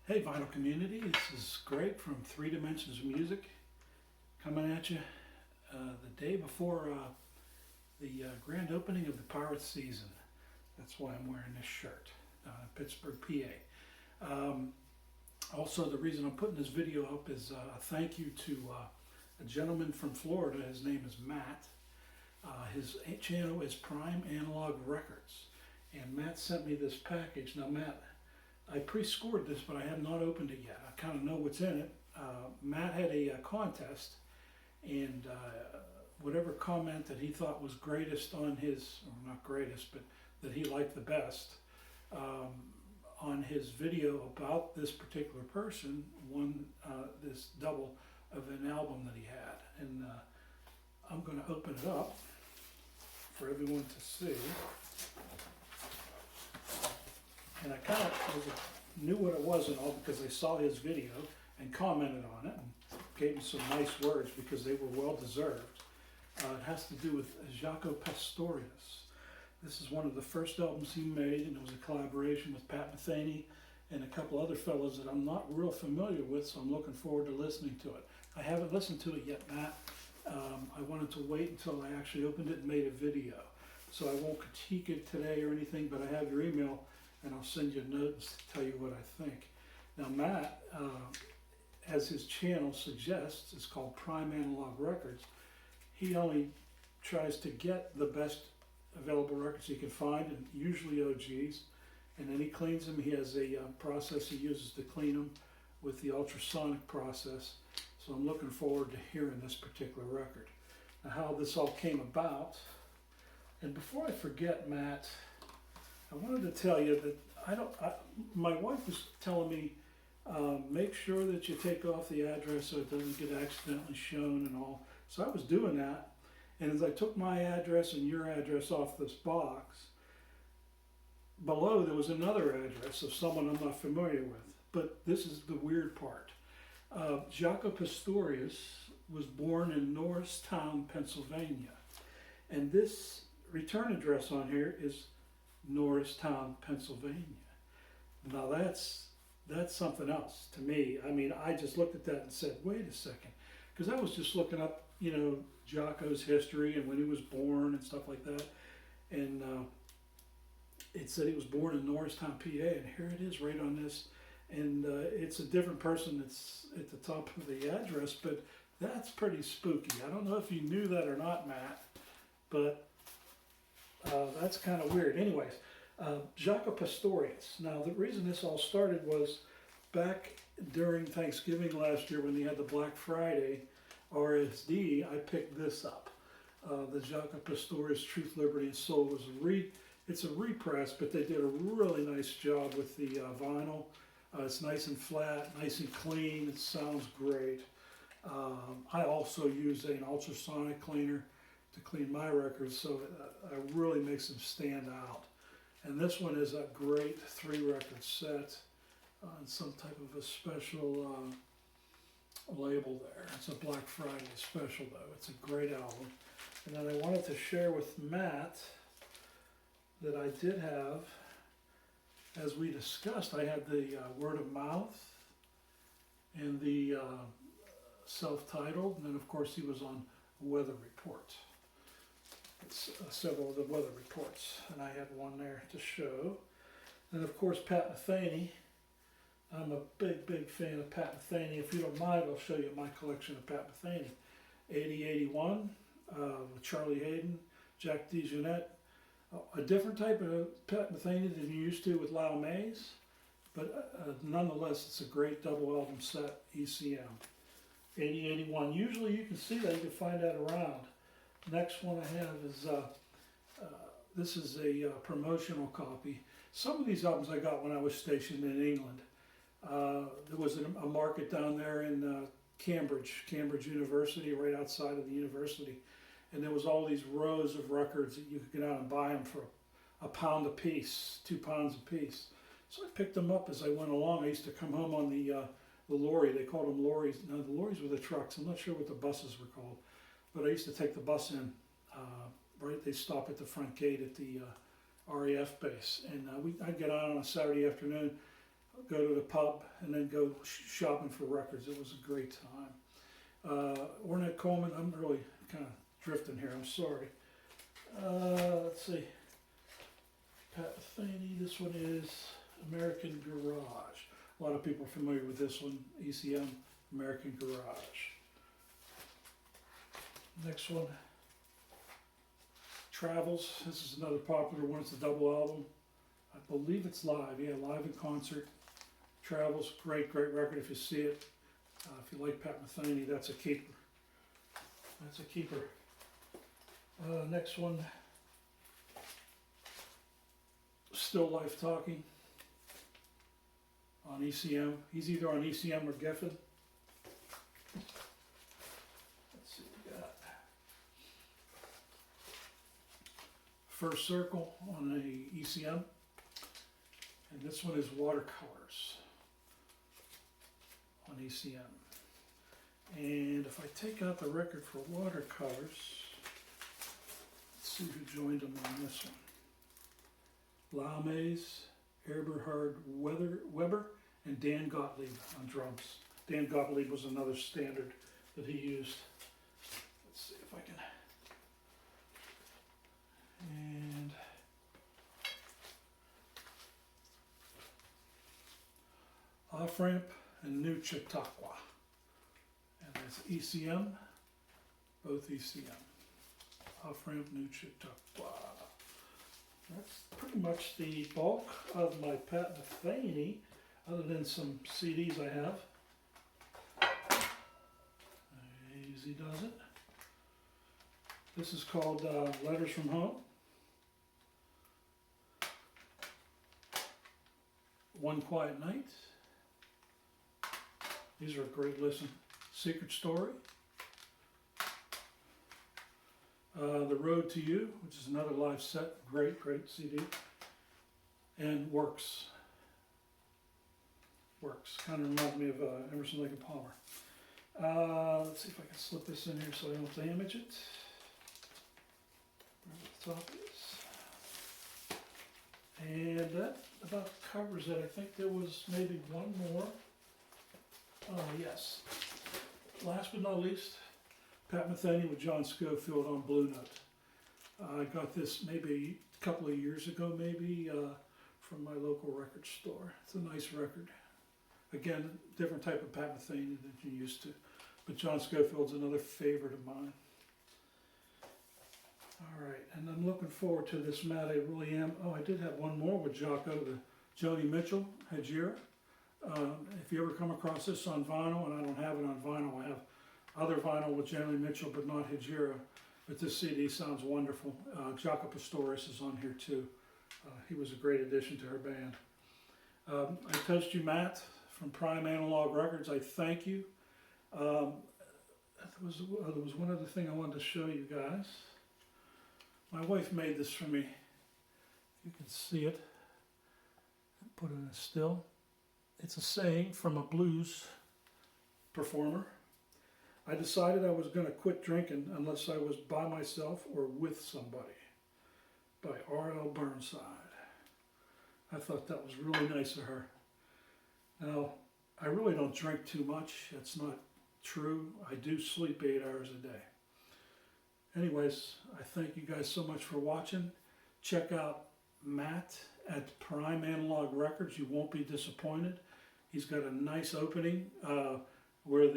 Hey, vinyl community, this is Greg from Three Dimensions of Music coming at you the day before the grand opening of the Pirates season. That's why I'm wearing this shirt, Pittsburgh, PA. Also, the reason I'm putting this video up is a thank you to a gentleman from Florida. His name is Matt. His channel is Prime Analog Records. And Matt sent me this package. Now, Matt, I pre-scored this, but I have not opened it yet. I kind of know what's in it. Matt had a contest, and whatever comment that he thought was greatest on his, or not greatest, but that he liked the best on his video about this particular person won this double of an album that he had. And I'm going to open it up for everyone to see. And I kind of knew what it was and all because I saw his video and commented on it and gave him some nice words because they were well deserved. It has to do with Jaco Pastorius. This is one of the first albums he made, and it was a collaboration with Pat Metheny and a couple other fellows that I'm not real familiar with, so I'm looking forward to listening to it. I haven't listened to it yet, Matt. I wanted to wait until I actually opened it and made a video. So I won't critique it today or anything, but I have your email, and I'll send you notes to tell you what I think. Now, Matt, as his channel suggests, it's called Prime Analog Records. He only tries to get the best available records he can find, and usually OGs, and then he cleans them. He has a process he uses to clean them with the ultrasonic process. So I'm looking forward to hearing this particular record. Now, how this all came about, and before I forget, Matt, I wanted to tell you that my wife was telling me, make sure that you take off the address so it doesn't get accidentally shown and all. So I was doing that, and as I took my address and your address off this box, below there was another address of someone I'm not familiar with. But this is the weird part. Jaco Pastorius was born in Norristown, Pennsylvania, and this return address on here is Norristown, Pennsylvania. Now that's something else to me. I mean, I just looked at that and said, wait a second, because I was just looking up, Jaco's history and when he was born and stuff like that, and it said he was born in Norristown, PA, and here it is right on this, and it's a different person that's at the top of the address, but that's pretty spooky. I don't know if you knew that or not, Matt, but that's kind of weird. Anyways, Jaco Pastorius. Now, the reason this all started was back during Thanksgiving last year when they had the Black Friday RSD, I picked this up. The Jaco Pastorius Truth, Liberty, and Soul was it's a repress, but they did a really nice job with the vinyl. It's nice and flat, nice and clean. It sounds great. I also use an ultrasonic cleaner to clean my records, so it really makes them stand out. And this one is a great 3-record set on some type of a special label there. It's a Black Friday special though. It's a great album. And then I wanted to share with Matt that I did have, as we discussed, I had the Word of Mouth and the self-titled, and then of course he was on Weather Report. It's several of the weather reports, and I had one there to show. And of course Pat Metheny. I'm a big fan of Pat Metheny. If you don't mind, I'll show you my collection of Pat Metheny. 8081 with Charlie Hayden, Jack DeJohnette. A different type of Pat Metheny than you used to with Lyle Mays, but nonetheless, it's a great double album set, ECM. 8081. Usually you can see that, you can find that around. Next one I have is, this is a promotional copy. Some of these albums I got when I was stationed in England. There was a market down there in Cambridge University, right outside of the university. And there was all these rows of records that you could get out and buy them for £1 a piece, £2 a piece. So I picked them up as I went along. I used to come home on the lorry. They called them lorries. No, the lorries were the trucks. I'm not sure what the buses were called. But I used to take the bus in, right? They stop at the front gate at the RAF base. And I'd get out on a Saturday afternoon. go to the pub, and then go shopping for records. It was a great time. Ornette Coleman, I'm really kind of drifting here, I'm sorry. Let's see. Pat Metheny, this one is American Garage. A lot of people are familiar with this one, ECM, American Garage. Next one, Travels. This is another popular one, it's a double album. I believe it's live, yeah, live in concert. Travels, great record if you see it. If you like Pat Metheny, that's a keeper. That's a keeper. Next one, Still Life Talking on ECM. He's either on ECM or Geffen. Let's see what we got. First Circle on a ECM. And this one is Watercolors on ECM. And if I take out the record for Watercolors, let's see who joined them on this one. Laumays, Eberhard Weber, and Dan Gottlieb on drums. Dan Gottlieb was another standard that he used. Let's see if I can. And Off-Ramp and New Chautauqua. And that's ECM, both ECM. Off-Ramp, New Chautauqua. That's pretty much the bulk of my Pat Metheny, other than some CDs I have. Easy does it. This is called Letters from Home. One Quiet Night. These are a great listen. Secret Story. The Road to You, which is another live set. Great CD. And Works. Kind of reminds me of Emerson, Lake and Palmer. Let's see if I can slip this in here so I don't damage it. Where the top is. And that about covers it. I think there was maybe one more. Yes. Last but not least, Pat Metheny with John Scofield on Blue Note. I got this maybe a couple of years ago, from my local record store. It's a nice record. Again, different type of Pat Metheny than you're used to. But John Scofield's another favorite of mine. All right, and I'm looking forward to this, Matt. I really am. Oh, I did have one more with Jocko, the Joni Mitchell, Hejira. If you ever come across this on vinyl, and I don't have it on vinyl, I have other vinyl with Joni Mitchell, but not Hejira. But this CD sounds wonderful. Jaco Pastorius is on here too. He was a great addition to her band. I touched you, Matt, from Prime Analog Records. I thank you. There was one other thing I wanted to show you guys. My wife made this for me. You can see it. Put it in a still. It's a saying from a blues performer. I decided I was going to quit drinking unless I was by myself or with somebody. By R.L. Burnside. I thought that was really nice of her. Now, I really don't drink too much. That's not true. I do sleep 8 hours a day. Anyways, I thank you guys so much for watching. Check out Matt at Prime Analog Records. You won't be disappointed. He's got a nice opening where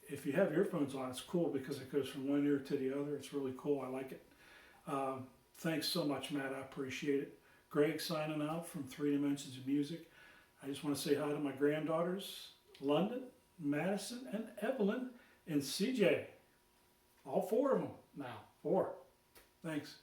if you have earphones on, it's cool because it goes from one ear to the other. It's really cool. I like it. Thanks so much, Matt. I appreciate it. Greg signing out from 3 Dimensions of Music. I just want to say hi to my granddaughters, London, Madison, and Evelyn, and CJ. All 4 of them now. 4. Thanks.